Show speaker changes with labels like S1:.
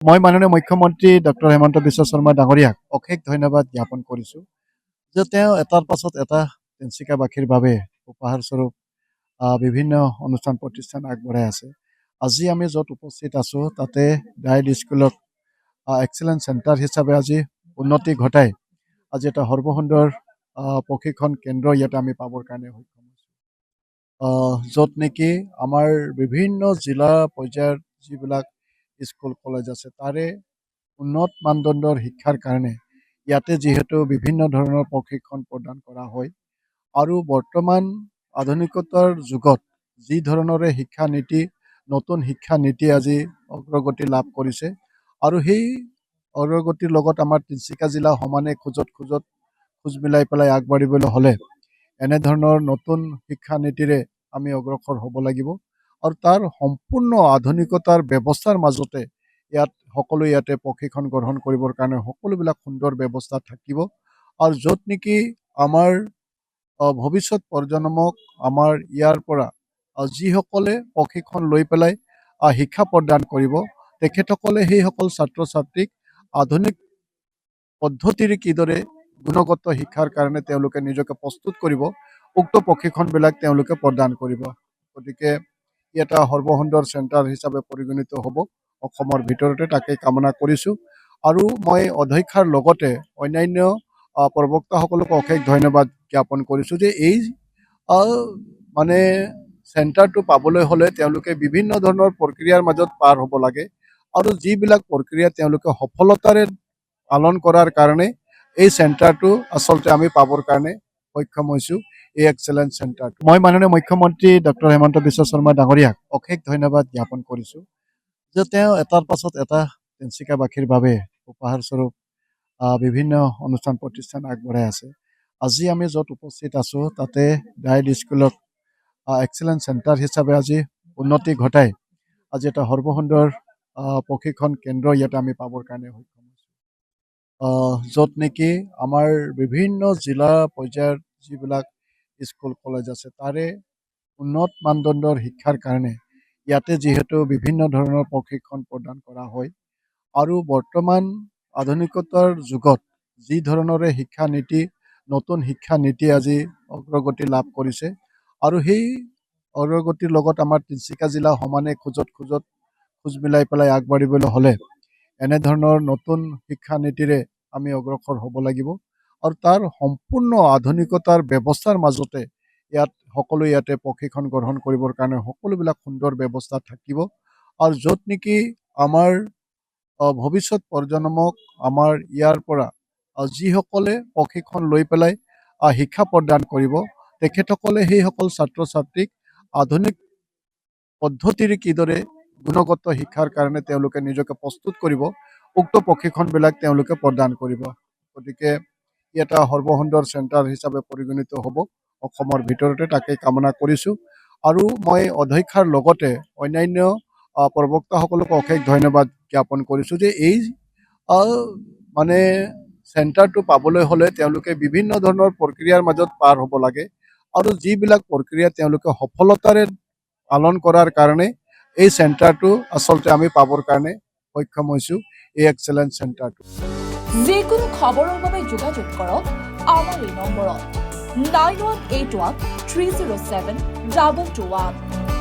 S1: মই মাননীয় মুখ্যমন্ত্ৰী ডক্টৰ হেমন্ত বিশ্ব শৰ্মা ডাঙৰীয়াক অশেষ ধন্যবাদ জ্ঞাপন কৰিছোঁ যে তেওঁ এটাৰ পাছত এটা তিনিচুকীয়াবাসীৰ বাবে উপহাৰস্বৰূপ বিভিন্ন অনুষ্ঠান প্ৰতিষ্ঠান আগবঢ়াই আছে। আজি আমি য'ত উপস্থিত আছোঁ তাতে ডাইল স্কুলক এক্সেলেঞ্চ চেণ্টাৰ হিচাপে আজি উন্নতি ঘটাই আজি এটা সৰ্বসুন্দৰ প্ৰশিক্ষণ কেন্দ্ৰ ইয়াতে আমি পাবৰ কাৰণে সক্ষম হৈছোঁ। য'ত নেকি আমাৰ বিভিন্ন জিলা পৰ্যায়ৰ যিবিলাক স্কুল কলেজ আছে তাৰে উন্নত মানদণ্ডৰ শিক্ষাৰ কাৰণে ইয়াতে যিহেতু বিভিন্ন ধৰণৰ প্ৰশিক্ষণ প্ৰদান কৰা হয় আৰু বৰ্তমান আধুনিকতাৰ যুগত যি ধৰণৰে শিক্ষানীতি নতুন শিক্ষানীতি আজি অগ্ৰগতি লাভ কৰিছে আৰু সেই অগ্ৰগতিৰ লগত আমাৰ তিনিচুকীয়া জিলা সমানে খোজ মিলাই পেলাই আগবাঢ়িবলৈ হ'লে এনেধৰণৰ নতুন শিক্ষানীতিৰে আমি অগ্ৰসৰ হ'ব লাগিব আৰু তাৰ সম্পূৰ্ণ আধুনিকতাৰ ব্যৱস্থাৰ মাজতে সকলো ইয়াতে প্ৰশিক্ষণ গ্ৰহণ কৰিবৰ কাৰণে সকলোবিলাক সুন্দৰ ব্যৱস্থা থাকিব আৰু য'ত নেকি আমাৰ ভৱিষ্যত প্ৰজন্মক আমাৰ ইয়াৰ পৰা যিসকলে প্ৰশিক্ষণ লৈ পেলাই শিক্ষা প্ৰদান কৰিব তেখেতসকলে সেইসকল ছাত্ৰ ছাত্ৰীক আধুনিক পদ্ধতিৰে কিদৰে গুণগত শিক্ষাৰ কাৰণে তেওঁলোকে নিজকে প্ৰস্তুত কৰিব উক্ত প্ৰশিক্ষণবিলাক তেওঁলোকে প্ৰদান কৰিব। গতিকে ই এটা সৰ্বসুন্দৰ চেণ্টাৰ হিচাপে পৰিগণিত হ'ব অসমৰ ভিতৰতে, তাকে কামনা কৰিছোঁ আৰু মই অধ্যক্ষাৰ লগতে অন্যান্য প্ৰবক্তাসকলক অশেষ ধন্যবাদ জ্ঞাপন কৰিছোঁ যে এই মানে চেণ্টাৰটো পাবলৈ হ'লে তেওঁলোকে বিভিন্ন ধৰণৰ প্ৰক্ৰিয়াৰ মাজত পাৰ হ'ব লাগে আৰু যিবিলাক প্ৰক্ৰিয়া তেওঁলোকে সফলতাৰে পালন কৰাৰ কাৰণে এই চেণ্টাৰটো আচলতে আমি পাবৰ কাৰণে সক্ষম হৈছোঁ। এই এক্সেলেঞ্চ চেণ্টাৰটো মই মাননীয় মুখ্যমন্ত্ৰী ডক্টৰ হেমন্ত বিশ্ব শৰ্মা ডাঙৰীয়াক অশেষ ধন্যবাদ জ্ঞাপন কৰিছোঁ যে তেওঁ এটাৰ পাছত এটা তিনিচুকীয়াবাসীৰ বাবে উপহাৰস্বৰূপ বিভিন্ন অনুষ্ঠান প্ৰতিষ্ঠান আগবঢ়াই আছে। আজি আমি য'ত উপস্থিত আছোঁ তাতে ডাইল স্কুলক এক্সেলেঞ্চ চেণ্টাৰ হিচাপে আজি উন্নতি ঘটাই আজি এটা সৰ্বসুন্দৰ প্ৰশিক্ষণ কেন্দ্ৰ ইয়াতে আমি পাবৰ কাৰণে সক্ষম হৈছোঁ। য'ত নেকি আমাৰ বিভিন্ন জিলা পৰ্যায়ৰ যিবিলাক স্কুল কলেজ আছে তাৰে উন্নত মানদণ্ডৰ শিক্ষাৰ কাৰণে ইয়াতে যিহেতু বিভিন্ন ধৰণৰ প্ৰশিক্ষণ প্ৰদান কৰা হয় আৰু বৰ্তমান আধুনিকতাৰ যুগত যি ধৰণৰে শিক্ষানীতি নতুন শিক্ষানীতি আজি অগ্ৰগতি লাভ কৰিছে আৰু সেই অগ্ৰগতিৰ লগত আমাৰ তিনিচুকীয়া জিলা সমানে খোজ মিলাই পেলাই আগবাঢ়িবলৈ হ'লে এনেধৰণৰ নতুন শিক্ষানীতিৰে আমি অগ্ৰসৰ হ'ব লাগিব আৰু তাৰ সম্পূৰ্ণ আধুনিকতাৰ ব্যৱস্থাৰ মাজতে সকলো ইয়াতে প্ৰশিক্ষণ গ্ৰহণ কৰিবৰ কাৰণে সকলোবিলাক সুন্দৰ ব্যৱস্থা থাকিব আৰু য'ত নেকি আমাৰ ভৱিষ্যত প্ৰজন্মক আমাৰ ইয়াৰ পৰা যিসকলে প্ৰশিক্ষণ লৈ পেলাই শিক্ষা প্ৰদান কৰিব তেখেতসকলে সেইসকল ছাত্ৰ ছাত্ৰীক আধুনিক পদ্ধতিৰে কিদৰে গুণগত শিক্ষাৰ কাৰণে তেওঁলোকে নিজকে প্ৰস্তুত কৰিব উক্ত প্ৰশিক্ষণবিলাক তেওঁলোকে প্ৰদান কৰিব। গতিকে ই এটা সৰ্বসুন্দৰ চেণ্টাৰ হিচাপে পৰিগণিত হ'ব অসমৰ ভিতৰতে, তাকে কামনা কৰিছোঁ আৰু মই অধ্যক্ষাৰ লগতে অন্যান্য প্ৰবক্তাসকলক অশেষ ধন্যবাদ জ্ঞাপন কৰিছোঁ যে এই মানে চেণ্টাৰটো পাবলৈ হ'লে তেওঁলোকে বিভিন্ন ধৰণৰ প্ৰক্ৰিয়াৰ মাজত পাৰ হ'ব লাগে আৰু যিবিলাক প্ৰক্ৰিয়া তেওঁলোকে সফলতাৰে পালন কৰাৰ কাৰণে এই চেণ্টাৰটো আচলতে আমি পাবৰ কাৰণে সক্ষম হৈছোঁ। এই এক্সেলেঞ্চ চেণ্টাৰটো
S2: যিকোনো খবৰৰ বাবে যোগাযোগ কৰক আমাৰ এই নম্বৰত 9181 307 221।